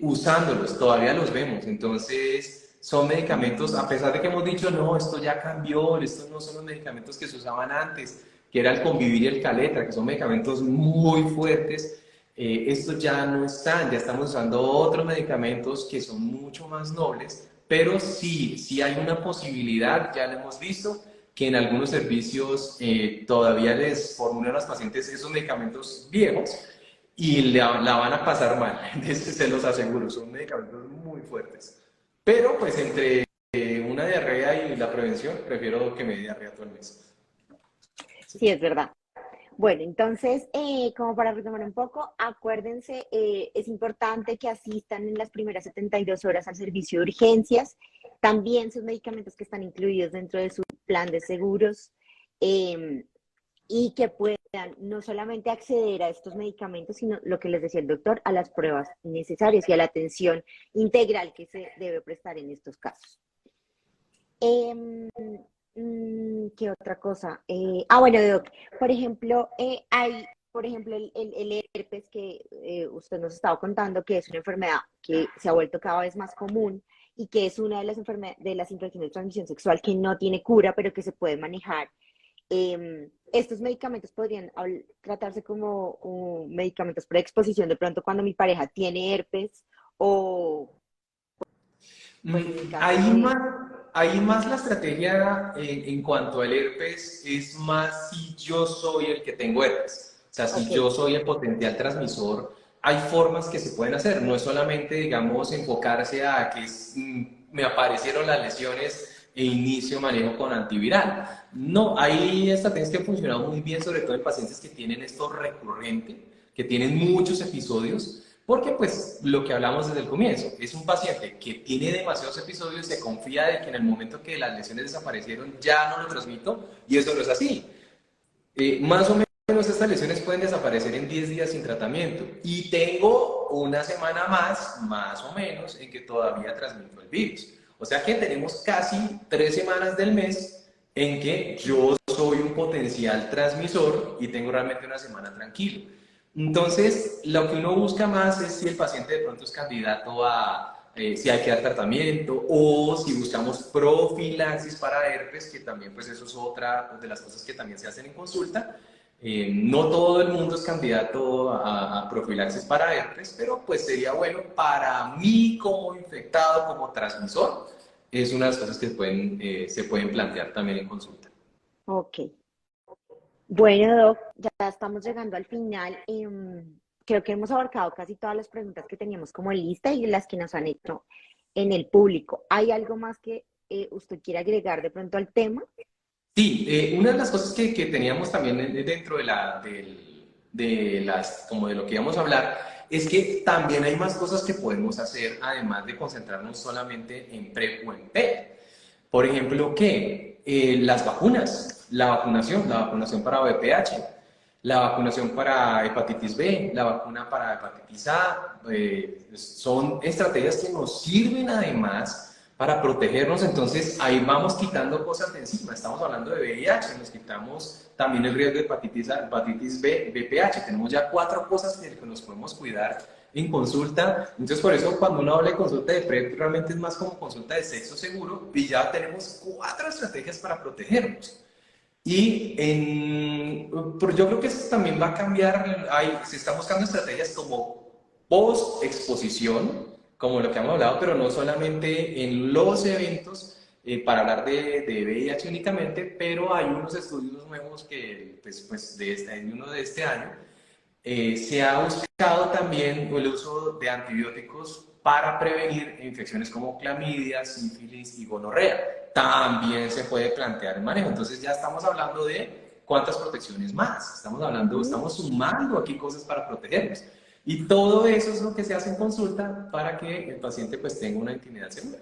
usándolos, todavía los vemos. Entonces, son medicamentos, a pesar de que hemos dicho, no, esto ya cambió, estos no son los medicamentos que se usaban antes, que era el Convivir y el Caletra, que son medicamentos muy fuertes. Estos ya no están, ya estamos usando otros medicamentos que son mucho más nobles, pero sí, sí hay una posibilidad, ya lo hemos visto, que en algunos servicios todavía les formulan a los pacientes esos medicamentos viejos y la van a pasar mal, se los aseguro, son medicamentos muy fuertes. Pero pues entre una diarrea y la prevención, prefiero que me dé diarrea todo el mes. Sí. Sí, es verdad. Bueno, entonces, como para retomar un poco, acuérdense, es importante que asistan en las primeras 72 horas al servicio de urgencias, también sus medicamentos que están incluidos dentro de su plan de seguros, y que puedan no solamente acceder a estos medicamentos, sino lo que les decía el doctor, a las pruebas necesarias y a la atención integral que se debe prestar en estos casos. Em, ¿Qué otra cosa? Bueno, Doc, por ejemplo, hay, por ejemplo, el herpes que usted nos estaba contando, que es una enfermedad que se ha vuelto cada vez más común y que es una de las de las infecciones de transmisión sexual que no tiene cura, pero que se puede manejar. Estos medicamentos podrían tratarse como medicamentos para exposición de pronto cuando mi pareja tiene herpes o pues en el caso de... Ahí más la estrategia en cuanto al herpes es más si yo soy el que tengo herpes. O sea, si Ok, yo soy el potencial transmisor, hay formas que se pueden hacer. No es solamente, digamos, enfocarse a que me aparecieron las lesiones e inicio manejo con antiviral. No, hay estrategias que han funcionado muy bien, sobre todo en pacientes que tienen esto recurrente, que tienen muchos episodios. Porque pues lo que hablamos desde el comienzo, es un paciente que tiene demasiados episodios, se confía de que en el momento que las lesiones desaparecieron ya no lo transmito y eso no es así. Más o menos estas lesiones pueden desaparecer en 10 días sin tratamiento y tengo una semana más o menos, en que todavía transmito el virus. O sea que tenemos casi 3 semanas del mes en que yo soy un potencial transmisor y tengo realmente una semana tranquilo. Entonces, lo que uno busca más es si el paciente de pronto es candidato a, si hay que dar tratamiento o si buscamos profilaxis para herpes, que también pues eso es otra pues, de las cosas que también se hacen en consulta. No todo el mundo es candidato a profilaxis para herpes, pero pues sería bueno para mí como infectado, como transmisor, es una de las cosas que se pueden plantear también en consulta. ok. Bueno, Doc, ya estamos llegando al final. Creo que hemos abarcado casi todas las preguntas que teníamos como en lista y las que nos han hecho en el público. ¿Hay algo más que usted quiera agregar de pronto al tema? Sí, una de las cosas que teníamos también dentro como de lo que íbamos a hablar, es que también hay más cosas que podemos hacer, además de concentrarnos solamente en PrEP o en PEP. Por ejemplo, ¿qué? Las vacunas, la vacunación para VPH, la vacunación para hepatitis B, la vacuna para hepatitis A, son estrategias que nos sirven además para protegernos. Entonces ahí vamos quitando cosas de encima. Estamos hablando de VIH, nos quitamos también el riesgo de hepatitis A, hepatitis B, VPH. Tenemos ya 4 cosas que nos podemos cuidar en consulta. Entonces por eso cuando uno habla de consulta de PrEP realmente es más como consulta de sexo seguro y ya tenemos 4 estrategias para protegernos. Y yo creo que eso también va a cambiar. Se están buscando estrategias como post-exposición, como lo que hemos hablado, pero no solamente en los eventos para hablar de VIH únicamente, pero hay unos estudios nuevos que, en uno de este año, se ha buscado también el uso de antibióticos para prevenir infecciones como clamidia, sífilis y gonorrea. También se puede plantear el manejo. Entonces ya estamos hablando de cuántas protecciones más. Estamos sumando aquí cosas para protegernos. Y todo eso es lo que se hace en consulta para que el paciente pues tenga una intimidad segura.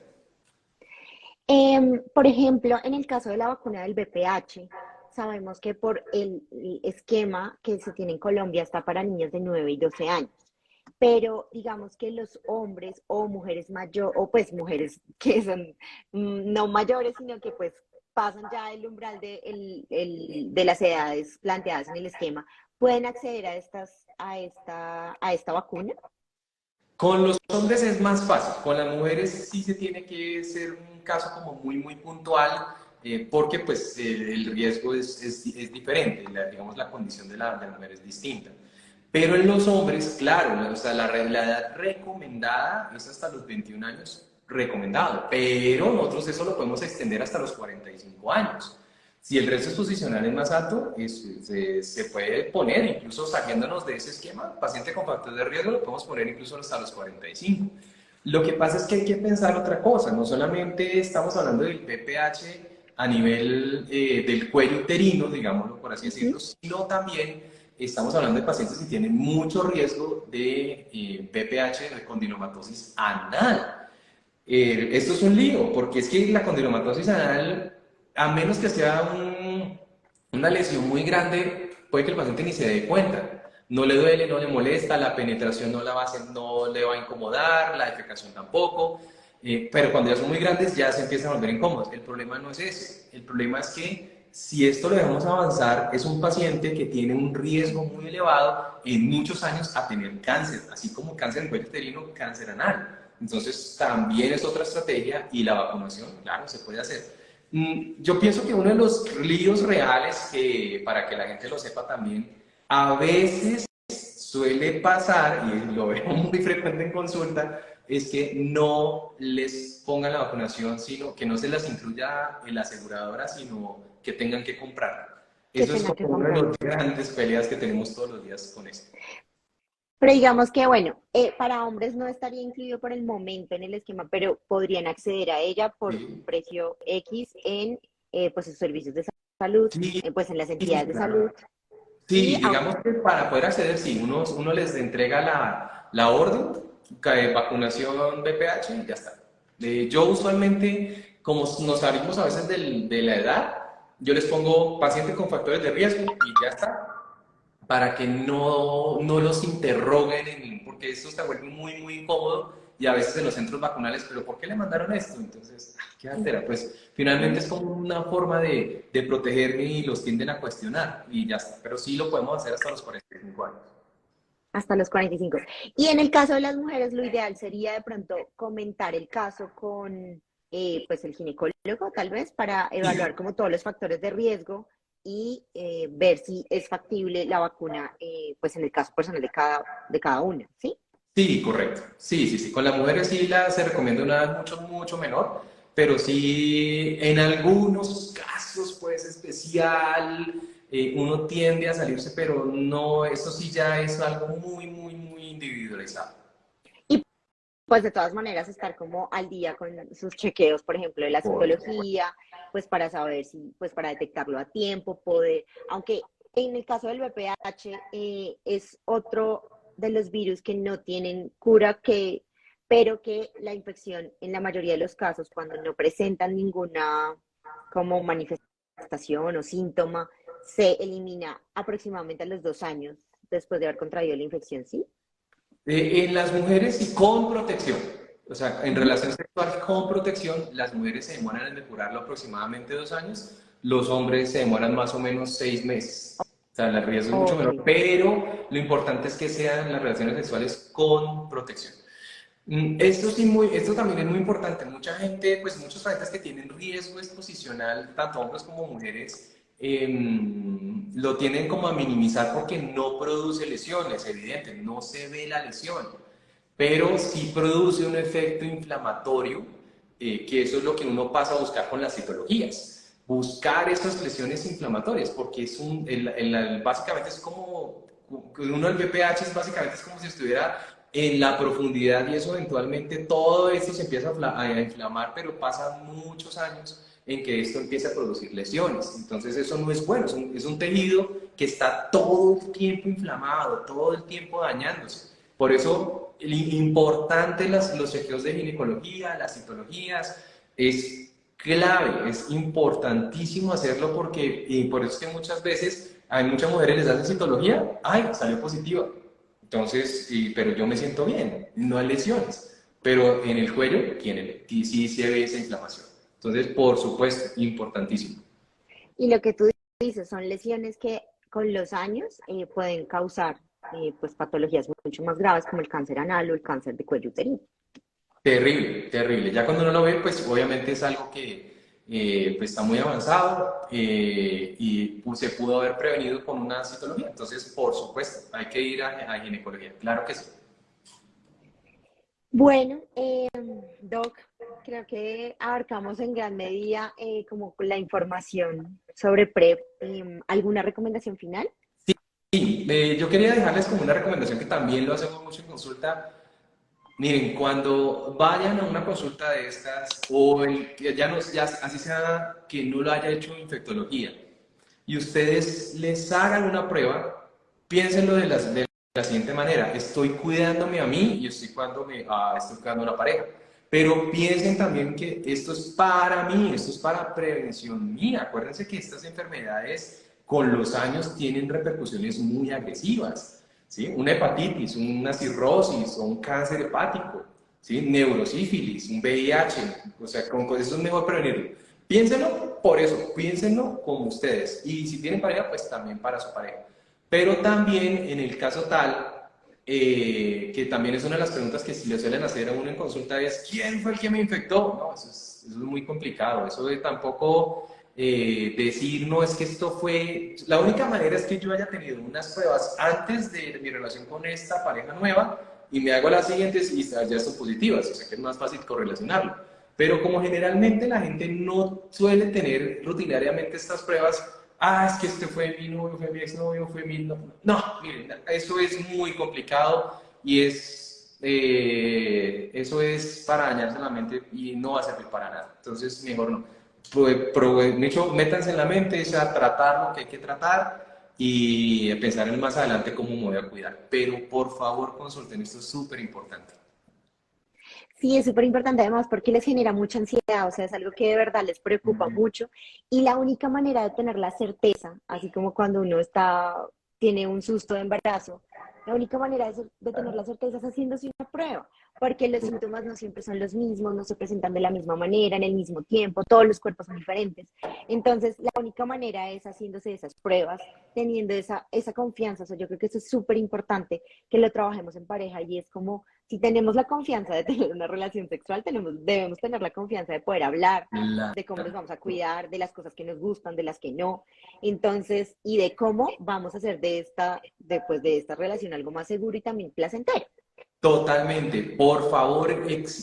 Por ejemplo, en el caso de la vacuna del VPH, sabemos que por el esquema que se tiene en Colombia está para niños de 9 y 12 años, pero digamos que los hombres o mujeres mayores, o pues mujeres que son no mayores, sino que pues pasan ya el umbral de las edades planteadas en el esquema, pueden acceder a esta vacuna. Con los hombres es más fácil, con las mujeres sí se tiene que ser un caso como muy puntual, porque pues el riesgo es diferente, digamos la condición de la mujer es distinta. Pero en los hombres, claro, o sea, la edad recomendada es hasta los 21 años, recomendado, pero nosotros eso lo podemos extender hasta los 45 años. Si el riesgo exposicional es más alto, se puede poner, incluso saliéndonos de ese esquema, paciente con factor de riesgo lo podemos poner incluso hasta los 45. Lo que pasa es que hay que pensar otra cosa, no solamente estamos hablando del VPH a nivel del cuello uterino, digámoslo por así decirlo, sino también estamos hablando de pacientes que tienen mucho riesgo de VPH, de condilomatosis anal. Esto es un lío, porque es que la condilomatosis anal, a menos que sea una lesión muy grande, puede que el paciente ni se dé cuenta. No le duele, no le molesta, la penetración no, no le va a incomodar, la defecación tampoco. Pero cuando ya son muy grandes ya se empiezan a volver incómodos. El problema no es ese. El problema es que si esto lo dejamos avanzar, es un paciente que tiene un riesgo muy elevado en muchos años a tener cáncer, así como cáncer en cuello uterino, cáncer anal. Entonces también es otra estrategia y la vacunación, claro, se puede hacer. Yo pienso que uno de los líos reales, que, para que la gente lo sepa también, a veces suele pasar, y lo veo muy frecuente en consulta, es que no les pongan la vacunación, sino que no se las incluya en la aseguradora, sino que tengan que comprarla. Que Eso es tenga que como una de comprar. las grandes peleas que tenemos todos los días con esto. Pero digamos que, bueno, para hombres no estaría incluido por el momento en el esquema, pero podrían acceder a ella por un Sí, precio X en pues, sus servicios de salud, sí, pues en las sí, entidades de salud. claro. Y Sí, digamos que para poder acceder, sí, uno les entrega la orden, vacunación BPH y ya está. Yo usualmente, como nos salimos a veces de la edad, yo les pongo pacientes con factores de riesgo y ya está, para que no los interroguen, porque esto se vuelve muy, muy incómodo y a veces en los centros vacunales, pero ¿por qué le mandaron esto? Entonces, ¿qué altera? Pues finalmente es como una forma de protegerme y los tienden a cuestionar y ya está, pero sí lo podemos hacer hasta los 45 años. hasta los 45. Y en el caso de las mujeres, lo ideal sería de pronto comentar el caso con pues el ginecólogo, tal vez, para evaluar como todos los factores de riesgo y ver si es factible la vacuna, pues en el caso personal de cada una, ¿sí? Sí, correcto. Sí, sí, sí. Con las mujeres sí se recomienda una edad mucho, mucho menor, pero sí en algunos casos, pues especial, uno tiende a salirse, pero no, eso sí ya es algo muy, muy, muy individualizado. Y pues de todas maneras estar como al día con sus chequeos, por ejemplo, de la Por supuesto. citología, pues para saber si, pues para detectarlo a tiempo, poder, aunque en el caso del VPH es otro de los virus que no tienen cura, pero que la infección en la mayoría de los casos, cuando no presentan ninguna como manifestación o síntoma, se elimina aproximadamente a los 2 años después de haber contraído la infección, ¿sí? En las mujeres y con protección. O sea, en Ujú. relación sexual con protección, las mujeres se demoran en depurarlo aproximadamente 2 años, los hombres se demoran más o menos 6 meses. O sea, el riesgo es mucho Ok. menor, pero lo importante es que sean las relaciones sexuales con protección. Esto sí, esto también es muy importante. Mucha gente, pues muchos pacientes que tienen riesgo exposicional, tanto hombres como mujeres, lo tienen como a minimizar porque no produce lesiones, evidente, no se ve la lesión, pero sí produce un efecto inflamatorio, que eso es lo que uno pasa a buscar con las citologías. Buscar esas lesiones inflamatorias, porque es básicamente es como, uno el BPH es básicamente es como si estuviera en la profundidad y eso eventualmente todo esto se empieza a inflamar, pero pasan muchos años en que esto empieza a producir lesiones. Entonces eso no es bueno, es un tejido que está todo el tiempo inflamado, todo el tiempo dañándose. Por eso importante los chequeos de ginecología, las citologías, es clave, es importantísimo hacerlo porque, y por eso es que muchas veces a muchas mujeres les hacen citología, ay, salió positiva. Entonces, pero yo me siento bien, no hay lesiones, pero en el cuello y sí se ve esa inflamación. Entonces, por supuesto, importantísimo. Y lo que tú dices son lesiones que con los años pueden causar pues patologías mucho más graves como el cáncer anal o el cáncer de cuello uterino. Terrible, terrible. Ya cuando uno lo ve, pues obviamente es algo que pues, está muy avanzado y pues, se pudo haber prevenido con una citología. Entonces, por supuesto, hay que ir a ginecología. Claro que sí. Bueno, Doc, creo que abarcamos en gran medida como la información sobre PrEP. ¿Alguna recomendación final? Sí, yo quería dejarles como una recomendación que también lo hacemos mucho en consulta. Miren, cuando vayan a una consulta de estas, o que ya así sea que no lo haya hecho infectología, y ustedes les hagan una prueba, piénsenlo de la siguiente manera: estoy cuidándome a mí y estoy cuidando a la pareja. Pero piensen también que esto es para mí, esto es para prevención mía. Acuérdense que estas enfermedades con los años tienen repercusiones muy agresivas, ¿sí? Una hepatitis, una cirrosis o un cáncer hepático, ¿sí? Neurosífilis, un VIH, o sea, con eso es mejor prevenirlo. Piénsenlo por eso, piénsenlo como ustedes. Y si tienen pareja, pues también para su pareja. Pero también en el caso tal, que también es una de las preguntas que si le suelen hacer a uno en consulta es, ¿quién fue el que me infectó? No, eso es muy complicado. Eso de tampoco decir, no, es que esto fue... La única manera es que yo haya tenido unas pruebas antes de mi relación con esta pareja nueva y me hago las siguientes y ya son positivas. O sea que es más fácil correlacionarlo. Pero como generalmente la gente no suele tener rutinariamente estas pruebas, es que este fue mi novio, fue mi exnovio, fue mi... No, no, miren, eso es muy complicado y eso es para dañarse la mente y no va a servir para nada. Entonces, mejor no. De hecho, métanse en la mente, o sea, tratar lo que hay que tratar y pensar en más adelante cómo me voy a cuidar. Pero por favor, consulten, esto es súper importante. Sí, es súper importante además porque les genera mucha ansiedad, o sea, es algo que de verdad les preocupa mucho y la única manera de tener la certeza, así como cuando uno tiene un susto de embarazo, la única manera de tener la certeza es haciéndose una prueba, porque los síntomas no siempre son los mismos, no se presentan de la misma manera, en el mismo tiempo, todos los cuerpos son diferentes. Entonces, la única manera es haciéndose esas pruebas, teniendo esa confianza, o sea, yo creo que eso es súper importante que lo trabajemos en pareja y es como si tenemos la confianza de tener una relación sexual, debemos tener la confianza de poder hablar, La- de cómo nos vamos a cuidar, de las cosas que nos gustan, de las que no. Entonces, y de cómo vamos a hacer después de esta relación algo más seguro y también placentero. Totalmente. Por favor,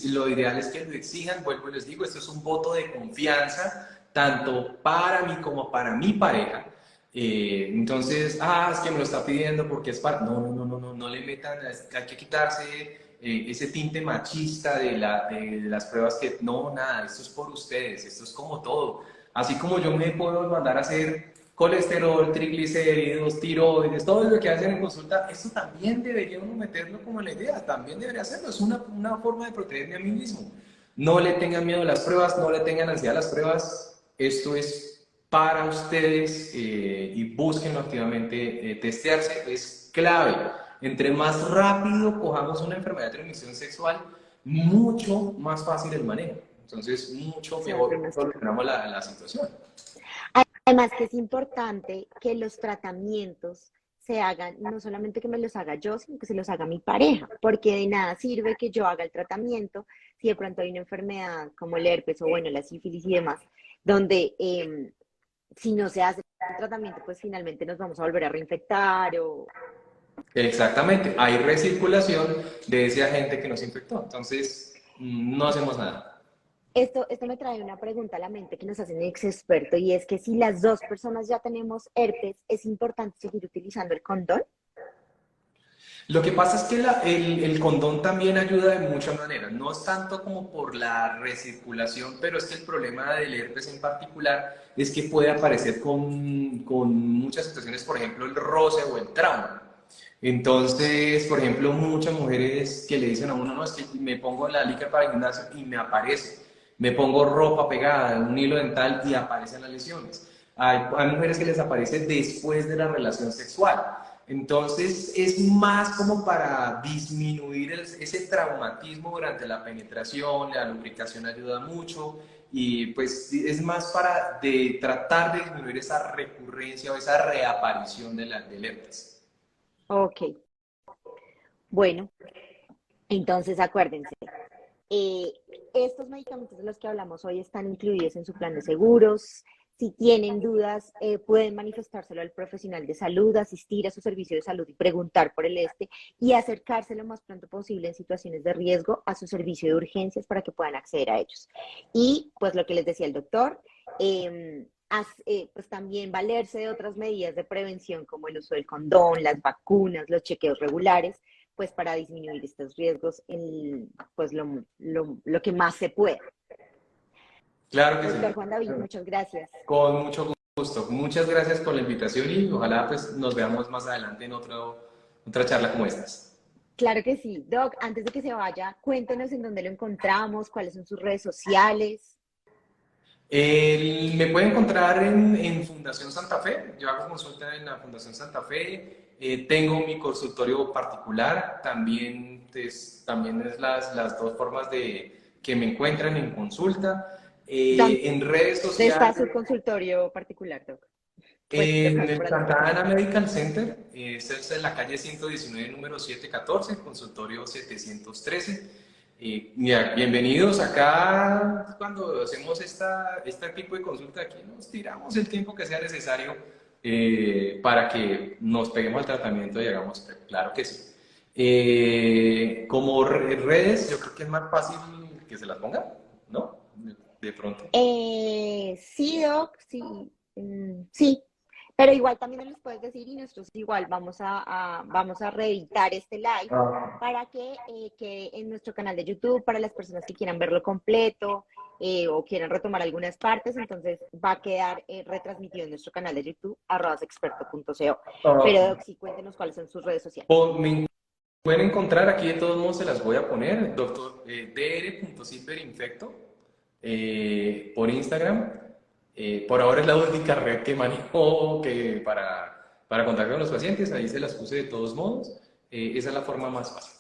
lo ideal es que lo exijan. Vuelvo y les digo, esto es un voto de confianza, tanto para mí como para mi pareja. Entonces, es que me lo está pidiendo porque es para... No, no, no, no, no, no le metan, hay que quitarse ese tinte machista de las pruebas que... No, nada, esto es por ustedes, esto es como todo. Así como yo me puedo mandar a hacer colesterol, triglicéridos, tiroides, todo lo que hacen en consulta, eso también debería uno meterlo como la idea, también debería hacerlo, es una forma de protegerme a mí mismo. No le tengan miedo a las pruebas, no le tengan ansiedad a las pruebas, esto es para ustedes y búsquenlo activamente, testearse es clave. Entre más rápido cojamos una enfermedad de transmisión sexual, mucho más fácil el manejo. Entonces, mucho Se mejor diagnostica. solucionamos la situación. Además que es importante que los tratamientos se hagan, no solamente que me los haga yo, sino que se los haga mi pareja, porque de nada sirve que yo haga el tratamiento si de pronto hay una enfermedad como el herpes o bueno, la sífilis y demás, donde si no se hace el tratamiento, pues finalmente nos vamos a volver a reinfectar o... Exactamente, hay recirculación de ese agente que nos infectó, entonces no hacemos nada. Esto me trae una pregunta a la mente que nos hace un ex experto y es que si las dos personas ya tenemos herpes, ¿es importante seguir utilizando el condón? Lo que pasa es que el condón también ayuda de muchas maneras, no es tanto como por la recirculación, pero es que el problema del herpes en particular es que puede aparecer con muchas situaciones, por ejemplo, el roce o el trauma. Entonces, por ejemplo, muchas mujeres que le dicen a uno, no, es que me pongo la licra para el gimnasio y me aparece. Me pongo ropa pegada, un hilo dental y aparecen las lesiones. Hay mujeres que les aparece después de la relación sexual. Entonces, es más como para disminuir ese traumatismo durante la penetración, la lubricación ayuda mucho y pues es más para tratar de disminuir esa recurrencia o esa reaparición del herpes. Ok, bueno, entonces acuérdense, eh, estos medicamentos de los que hablamos hoy están incluidos en su plan de seguros. Si tienen dudas, pueden manifestárselo al profesional de salud, asistir a su servicio de salud y preguntar por el y acercarse lo más pronto posible en situaciones de riesgo a su servicio de urgencias para que puedan acceder a ellos. Y pues lo que les decía el doctor, pues también valerse de otras medidas de prevención como el uso del condón, las vacunas, los chequeos regulares, pues para disminuir estos riesgos en pues lo que más se pueda. Claro que sí. Doctor Juan David, muchas gracias. Con mucho gusto. Muchas gracias por la invitación y ojalá pues nos veamos más adelante en otra charla como estas. Claro que sí. Doc, antes de que se vaya, cuéntenos en dónde lo encontramos, cuáles son sus redes sociales. Me puede encontrar en Fundación Santa Fe. Yo hago consulta en la Fundación Santa Fe. Tengo mi consultorio particular. También es las dos formas de que me encuentran en consulta. ¿Dónde En redes está sociales, su consultorio particular, Doc? Pues de en pronto el para las Santa personas. Ana Medical Center, es en la calle 119, número 714, consultorio 713. Mira, bienvenidos acá. Cuando hacemos este tipo de consulta aquí, nos tiramos el tiempo que sea necesario para que nos peguemos al tratamiento y hagamos, claro que sí. Como redes, yo creo que es más fácil que se las ponga, ¿no? De pronto. Sí, Doc, sí, sí, pero igual también nos los puedes decir y nosotros igual vamos a reeditar este live para que quede en nuestro canal de YouTube para las personas que quieran verlo completo o quieran retomar algunas partes, entonces va a quedar retransmitido en nuestro canal de YouTube, @experto.co. Pero Doc, sí, cuéntenos cuáles son sus redes sociales. Me pueden encontrar aquí, de todos modos se las voy a poner, doctor dr.silverinfecto por Instagram. Por ahora es la única red que manejo para contactar con los pacientes, ahí se las puse de todos modos. Esa es la forma más fácil.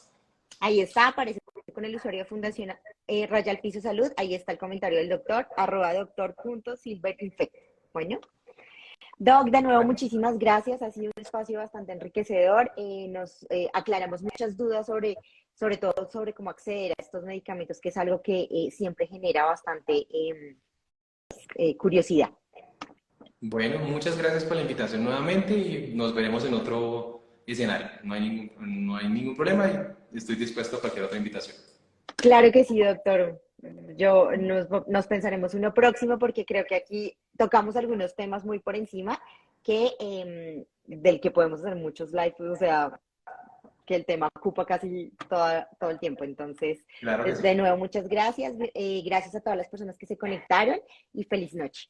Ahí está, aparece con el usuario de Fundación Raya al Piso Salud. Ahí está el comentario del doctor, @doctor.silverinfect. Bueno, Doc, de nuevo, muchísimas gracias. Ha sido un espacio bastante enriquecedor. Nos aclaramos muchas dudas sobre todo sobre cómo acceder a estos medicamentos, que es algo que siempre genera bastante curiosidad. Bueno, muchas gracias por la invitación nuevamente y nos veremos en otro escenario. No hay ningún problema y estoy dispuesto a cualquier otra invitación. Claro que sí, doctor. Nos pensaremos uno próximo porque creo que aquí tocamos algunos temas muy por encima del que podemos hacer muchos live, o sea, que el tema ocupa casi todo el tiempo. Entonces, Claro que sí. de nuevo, muchas gracias. Gracias a todas las personas que se conectaron y feliz noche.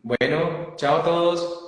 Bueno, chao a todos.